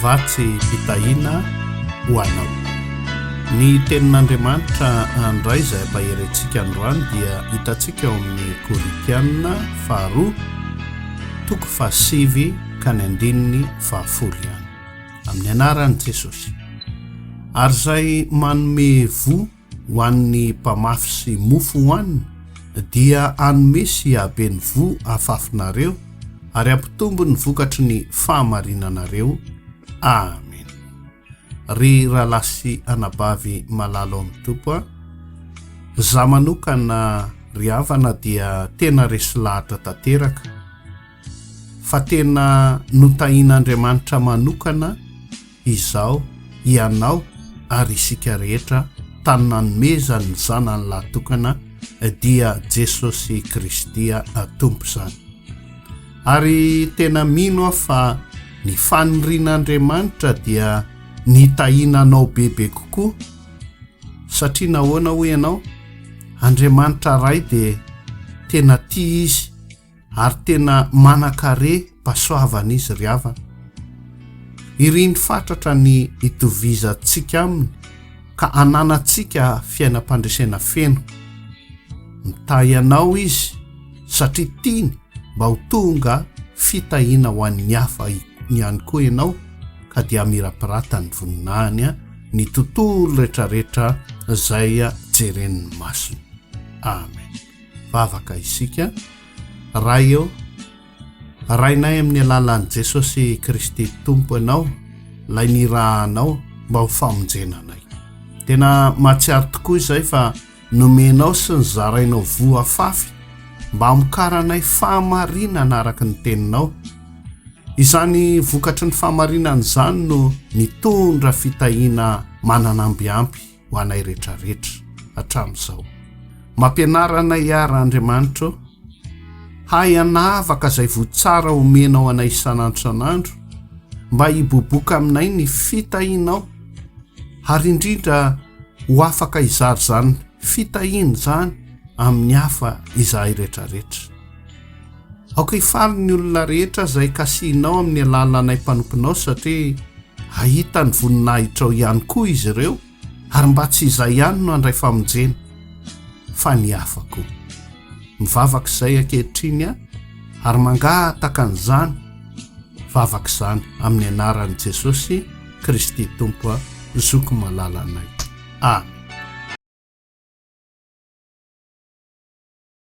vatsy mpitahina ho anao. Ny tenin'Andriamanitra andray izay ampaherentsika androany dia hitantsika ao amin'ny Korintianina 2:7-10 amin'ny anaran'i Jesosy. Ary izay manome vo ho an'ny mpamafy sy mofo hoanina dia anome sy habeny vo afafinareo ary ampitombo ny vokatry ny fahamarinanareo. Amen. Ry ralasy anabavy malalo amin'ny tompo, za manokana ry havana dia tena resy lahatra tanteraka fa tena notahin'Andriamanitra manokana izao ianao ary isika rehetra tany nanomeza ny zanany lahatokana dia Jesosy Kristia tompo zany. Ary tena mino fa ny fanirian'Andriamanitra dia nitahinanao bebe kokoa, satria nahoana ho ianao Andriamanitra ray dia tena tia izy ary tena manan-kare pasoavana izy ry havana. Iriny fatratra ny itovizantsika aminy ka ananantsika fiainam-pandresena feno. Mitahy anao izy satria tiany mba ho tonga fitahina ho an'ny hafa ihany koa ianao, ka dia mirapirata ny voninahiny ny tontolo rehetrarehetra izay jeren'ny masony. Amen. Vavaka isika ray eo, rainay amin'ny alalan'i Jesosy Kristy tompo ianao, lay nirahanao mba ho famonjenanay. Tena mahatsiaro tokoa izay fa nomenao sy ny zarainao vo afafy mba hamokaranay fahamarinana araka ny teninao. Izany vokatry ny fahamarinana izany no nitondra fitahina mananambiampy ho anay rehetrarehetra hatramin'izao. Mampianaranay ary Andriamanitra, hay anavaka izay votsara omenao anay isan'andro isan'andro mba hiboboka aminay ny fitahinao, ary indrindra ho afaka izary zany fitahina zany amin'ny hafa izahay rehetrarehetra. Aoka hifaly ny olona rehetra izay kasihinao amin'ny alalanay mpanomponao, satria ahita ny voninahitrao ihany koa izy ireo, ary mba tsy izay ihany no andray famonjena fa ny hafa koa. Mivavaka izay ankehitriny ary mangataka an'izany vavaka izany amin'ny anaran'i Jesosy Kristy tompo zoko malalanay. Amen.